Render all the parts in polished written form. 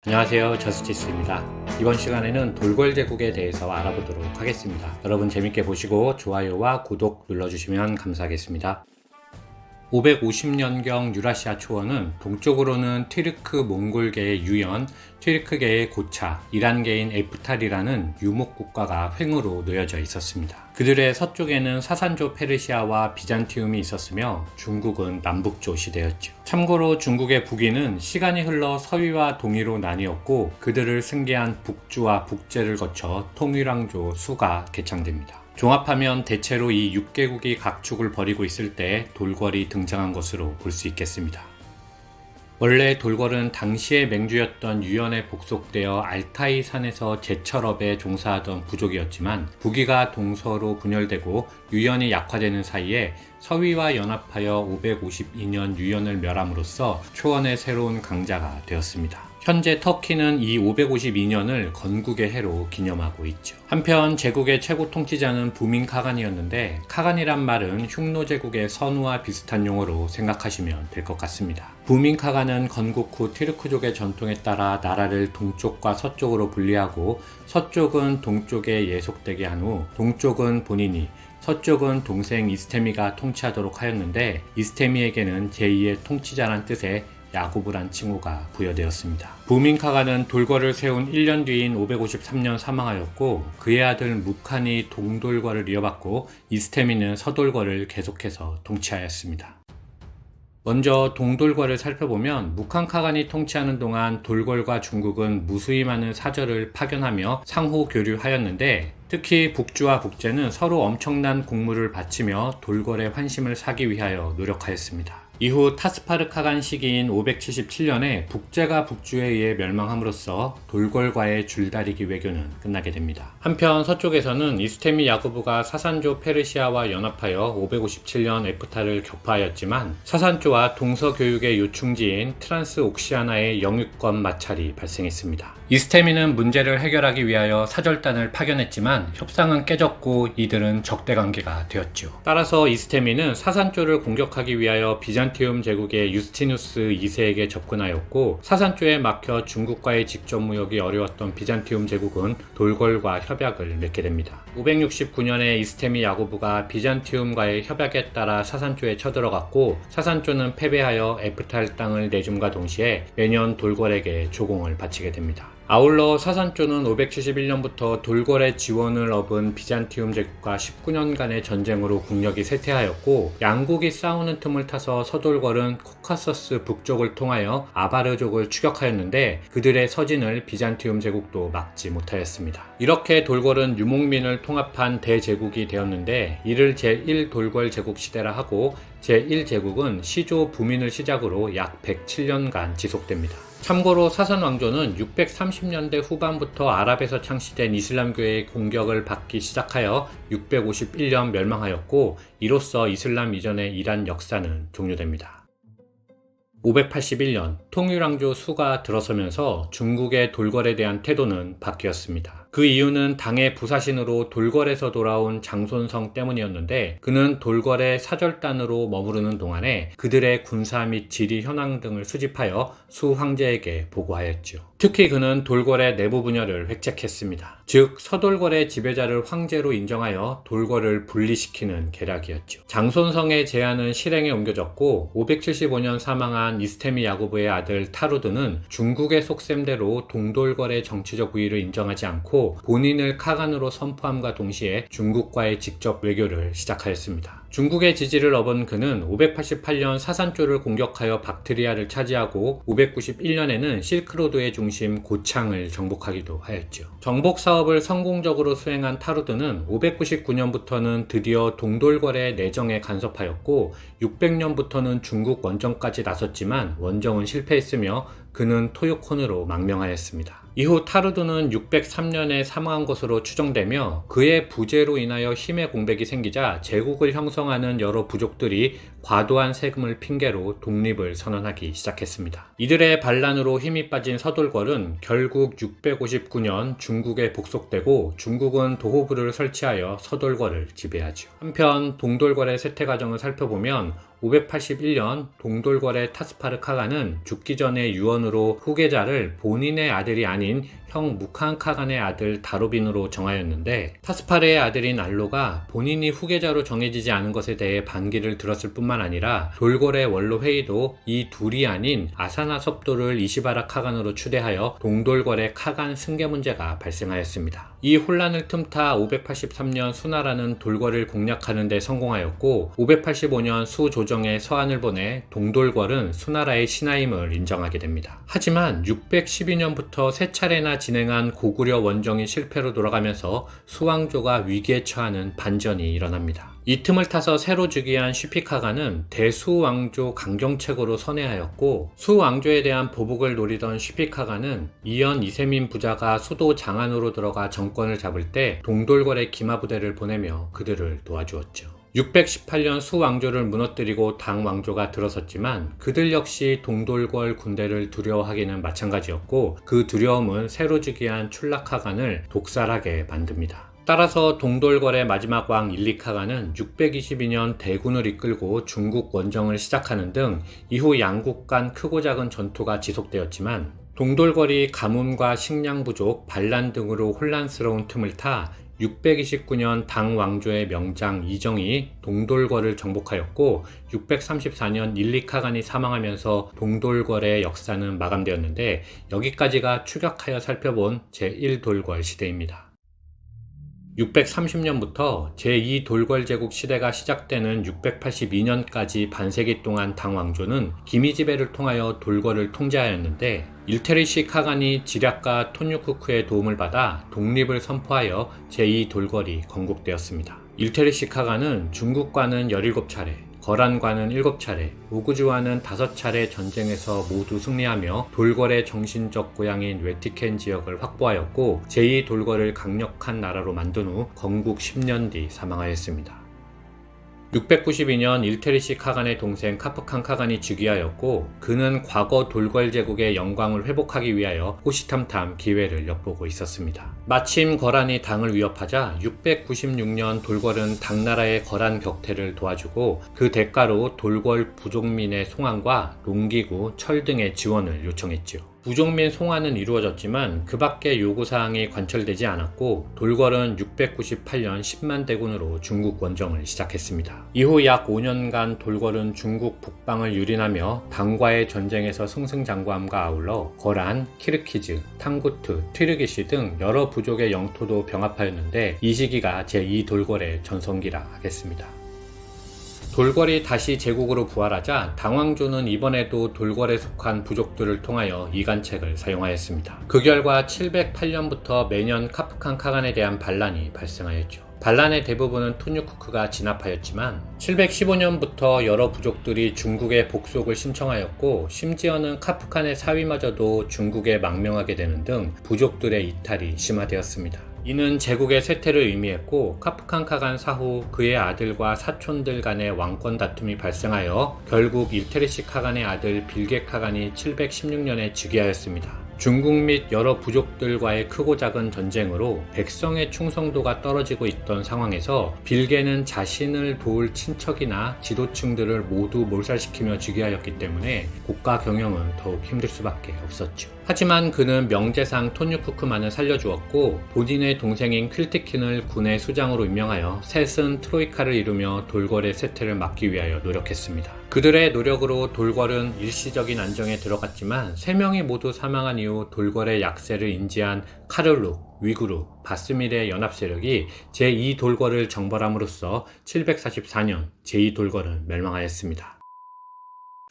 안녕하세요, 저스티스입니다. 이번 시간에는 돌궐 제국에 대해서 알아보도록 하겠습니다. 여러분 재밌게 보시고 좋아요와 구독 눌러주시면 감사하겠습니다. 550년경 유라시아 초원은 동쪽으로는 튀르크 몽골계의 유연, 튀르크계의 고차, 이란계인 에프탈이라는 유목 국가가 횡으로 놓여져 있었습니다. 그들의 서쪽에는 사산조 페르시아와 비잔티움이 있었으며 중국은 남북조 시대였죠. 참고로 중국의 북위는 시간이 흘러 서위와 동위로 나뉘었고 그들을 승계한 북주와 북제를 거쳐 통일왕조 수가 개창됩니다. 종합하면 대체로 이 6개국이 각축을 벌이고 있을 때 돌궐이 등장한 것으로 볼 수 있겠습니다. 원래 돌궐은 당시의 맹주였던 유연에 복속되어 알타이 산에서 제철업에 종사하던 부족이었지만 북위가 동서로 분열되고 유연이 약화되는 사이에 서위와 연합하여 552년 유연을 멸함으로써 초원의 새로운 강자가 되었습니다. 현재 터키는 이 552년을 건국의 해로 기념하고 있죠. 한편 제국의 최고 통치자는 부민 카간이었는데 카간이란 말은 흉노 제국의 선우와 비슷한 용어로 생각하시면 될 것 같습니다. 부민 카간은 건국 후 튀르크족의 전통에 따라 나라를 동쪽과 서쪽으로 분리하고 서쪽은 동쪽에 예속되게 한 후 동쪽은 본인이 서쪽은 동생 이스테미가 통치하도록 하였는데 이스테미에게는 제2의 통치자란 뜻의 야고브란 칭호가 부여되었습니다. 부민 카간은 돌궐을 세운 1년 뒤인 553년 사망하였고 그의 아들 무칸이 동돌궐을 이어받고 이스테미는 서돌궐을 계속해서 통치하였습니다. 먼저 동돌궐을 살펴보면 무칸 카간이 통치하는 동안 돌궐과 중국은 무수히 많은 사절을 파견하며 상호 교류하였는데 특히 북주와 북제는 서로 엄청난 공물을 바치며 돌궐의 환심을 사기 위하여 노력하였습니다. 이후 타스파르 카간 시기인 577년에 북제가 북주에 의해 멸망함으로써 돌궐과의 줄다리기 외교는 끝나게 됩니다. 한편 서쪽에서는 이스테미 야고브가 사산조 페르시아와 연합하여 557년 에프탈을 격파하였지만 사산조와 동서교육의 요충지인 트란스 옥시아나의 영유권 마찰이 발생했습니다. 이스테미는 문제를 해결하기 위하여 사절단을 파견했지만 협상은 깨졌고 이들은 적대관계가 되었죠. 따라서 이스테미는 사산조를 공격하기 위하여 비잔티움 제국의 유스티누스 2세에게 접근하였고 사산조에 막혀 중국과의 직접 무역이 어려웠던 비잔티움 제국은 돌궐과 협약을 맺게 됩니다. 569년에 이스테미 야고브가 비잔티움과의 협약에 따라 사산조에 쳐들어갔고 사산조는 패배하여 에프탈 땅을 내줌과 동시에 매년 돌궐에게 조공을 바치게 됩니다. 아울러 사산조는 571년부터 돌궐의 지원을 얻은 비잔티움 제국과 19년간의 전쟁으로 국력이 쇠퇴하였고 양국이 싸우는 틈을 타서 서돌궐은 코카서스 북쪽을 통하여 아바르족을 추격하였는데 그들의 서진을 비잔티움 제국도 막지 못하였습니다. 이렇게 돌궐은 유목민을 통합한 대제국이 되었는데 이를 제1돌궐 제국 시대라 하고 제1제국은 시조 부민을 시작으로 약 107년간 지속됩니다. 참고로 사산 왕조는 630년대 후반부터 아랍에서 창시된 이슬람교의 공격을 받기 시작하여 651년 멸망하였고 이로써 이슬람 이전의 이란 역사는 종료됩니다. 581년 통일왕조 수가 들어서면서 중국의 돌궐에 대한 태도는 바뀌었습니다. 그 이유는 당의 부사신으로 돌궐에서 돌아온 장손성 때문이었는데 그는 돌궐의 사절단으로 머무르는 동안에 그들의 군사 및 지리 현황 등을 수집하여 수 황제에게 보고하였죠. 특히 그는 돌궐의 내부 분열을 획책했습니다. 즉 서돌궐의 지배자를 황제로 인정하여 돌궐을 분리시키는 계략이었죠. 장손성의 제안은 실행에 옮겨졌고 575년 사망한 이스테미 야고브의 아들 타루드는 중국의 속셈대로 동돌궐의 정치적 우위를 인정하지 않고 본인을 카간으로 선포함과 동시에 중국과의 직접 외교를 시작하였습니다. 중국의 지지를 얻은 그는 588년 사산조를 공격하여 박트리아를 차지하고 591년에는 실크로드의 중심 고창을 정복하기도 하였죠. 정복 사업을 성공적으로 수행한 타루드는 599년부터는 드디어 동돌궐의 내정에 간섭하였고 600년부터는 중국 원정까지 나섰지만 원정은 실패했으며 그는 토요콘으로 망명하였습니다. 이후 타르두는 603년에 사망한 것으로 추정되며 그의 부재로 인하여 힘의 공백이 생기자 제국을 형성하는 여러 부족들이 과도한 세금을 핑계로 독립을 선언하기 시작했습니다. 이들의 반란으로 힘이 빠진 서돌궐은 결국 659년 중국에 복속되고 중국은 도호부를 설치하여 서돌궐을 지배하죠. 한편 동돌궐의 쇠퇴 과정을 살펴보면 581년 동돌궐의 타스파르 카간은 죽기 전에 유언으로 후계자를 본인의 아들이 아닌 형 무칸 카간의 아들 다로빈으로 정하였는데, 타스파르의 아들인 알로가 본인이 후계자로 정해지지 않은 것에 대해 반기를 들었을 뿐만 아니라 돌궐의 원로 회의도 이 둘이 아닌 아사나 섭도를 이시바라 카간으로 추대하여 동돌궐의 카간 승계 문제가 발생하였습니다. 이 혼란을 틈타 583년 수나라는 돌궐을 공략하는 데 성공하였고, 585년 수조정에 서한을 보내 동돌궐은 수나라의 신하임을 인정하게 됩니다. 하지만 612년부터 세 차례나 진행한 고구려 원정이 실패로 돌아가면서 수왕조가 위기에 처하는 반전이 일어납니다. 이 틈을 타서 새로 즉위한 쉬피카간은 대수왕조 강경책으로 선회하였고, 수왕조에 대한 보복을 노리던 쉬피카간은 이연 이세민 부자가 수도 장안으로 들어가 정권을 잡을 때 동돌궐의 기마부대를 보내며 그들을 도와주었죠. 618년 수왕조를 무너뜨리고 당왕조가 들어섰지만 그들 역시 동돌궐 군대를 두려워하기는 마찬가지였고, 그 두려움은 새로 즉위한 출라카간을 독살하게 만듭니다. 따라서 동돌궐의 마지막 왕 일리카간은 622년 대군을 이끌고 중국 원정을 시작하는 등 이후 양국 간 크고 작은 전투가 지속되었지만, 동돌궐이 가뭄과 식량 부족, 반란 등으로 혼란스러운 틈을 타 629년 당왕조의 명장 이정이 동돌궐을 정복하였고, 634년 일리카간이 사망하면서 동돌궐의 역사는 마감되었는데, 여기까지가 추격하여 살펴본 제1돌궐 시대입니다. 630년부터 제2돌궐 제국 시대가 시작되는 682년까지 반세기 동안 당왕조는 기미지배를 통하여 돌궐을 통제하였는데, 일테리시 카간이 지략가 톤유쿠크의 도움을 받아 독립을 선포하여 제2돌궐이 건국되었습니다. 일테리시 카간은 중국과는 17차례, 거란과는 7차례, 우구즈와는 5차례 전쟁에서 모두 승리하며 돌궐의 정신적 고향인 웨티켄 지역을 확보하였고, 제2돌궐을 강력한 나라로 만든 후 건국 10년 뒤 사망하였습니다. 692년 일테리시 카간의 동생 카프칸 카간이 즉위하였고, 그는 과거 돌궐 제국의 영광을 회복하기 위하여 호시탐탐 기회를 엿보고 있었습니다. 마침 거란이 당을 위협하자 696년 돌궐은 당나라의 거란 격퇴를 도와주고, 그 대가로 돌궐 부족민의 송환과 농기구, 철 등의 지원을 요청했지요. 부족민 송환은 이루어졌지만 그 밖의 요구사항이 관철되지 않았고, 돌궐은 698년 10만 대군으로 중국 원정을 시작했습니다. 이후 약 5년간 돌궐은 중국 북방을 유린하며 당과의 전쟁에서 승승장구함과 아울러 거란, 키르키즈, 탕구트, 튀르기시 등 여러 부족의 영토도 병합하였는데, 이 시기가 제2돌궐의 전성기라 하겠습니다. 돌궐이 다시 제국으로 부활하자 당왕조는 이번에도 돌궐에 속한 부족들을 통하여 이간책을 사용하였습니다. 그 결과 708년부터 매년 카프칸 카간에 대한 반란이 발생하였죠. 반란의 대부분은 톤유쿠크가 진압하였지만 715년부터 여러 부족들이 중국의 복속을 신청하였고, 심지어는 카프칸의 사위마저도 중국에 망명하게 되는 등 부족들의 이탈이 심화되었습니다. 이는 제국의 쇠퇴를 의미했고, 카프칸 카간 사후 그의 아들과 사촌들 간의 왕권 다툼이 발생하여 결국 일테리시 카간의 아들 빌게 카간이 716년에 즉위하였습니다. 중국 및 여러 부족들과의 크고 작은 전쟁으로 백성의 충성도가 떨어지고 있던 상황에서 빌게는 자신을 도울 친척이나 지도층들을 모두 몰살시키며 즉위하였기 때문에 국가 경영은 더욱 힘들 수밖에 없었죠. 하지만 그는 명제상 톤유쿠크만을 살려주었고, 본인의 동생인 퀼티킨을 군의 수장으로 임명하여 셋은 트로이카를 이루며 돌궐의 쇠퇴를 막기 위하여 노력했습니다. 그들의 노력으로 돌궐은 일시적인 안정에 들어갔지만 3명이 모두 사망한 이후 돌궐의 약세를 인지한 카를룩, 위구르, 바스밀의 연합세력이 제2돌궐을 정벌함으로써 744년 제2돌궐은 멸망하였습니다.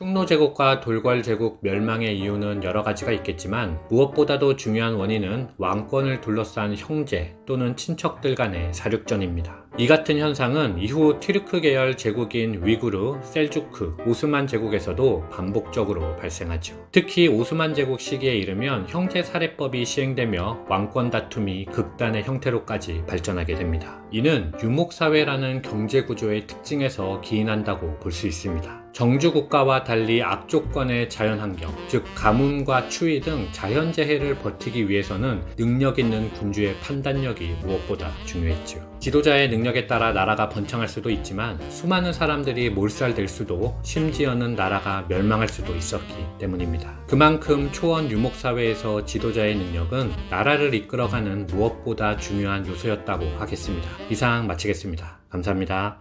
흉노제국과 돌궐제국 멸망의 이유는 여러 가지가 있겠지만, 무엇보다도 중요한 원인은 왕권을 둘러싼 형제 또는 친척들 간의 사륙전입니다. 이 같은 현상은 이후 튀르크 계열 제국인 위구르, 셀주크, 오스만 제국에서도 반복적으로 발생하죠. 특히 오스만 제국 시기에 이르면 형제살해법이 시행되며 왕권 다툼이 극단의 형태로까지 발전하게 됩니다. 이는 유목사회라는 경제구조의 특징에서 기인한다고 볼 수 있습니다. 정주국가와 달리 악조건의 자연환경, 즉 가뭄과 추위 등 자연재해를 버티기 위해서는 능력 있는 군주의 판단력이 무엇보다 중요했죠. 지도자의 능력에 따라 나라가 번창할 수도 있지만 수많은 사람들이 몰살될 수도, 심지어는 나라가 멸망할 수도 있었기 때문입니다. 그만큼 초원 유목사회에서 지도자의 능력은 나라를 이끌어가는 무엇보다 중요한 요소였다고 하겠습니다. 이상 마치겠습니다. 감사합니다.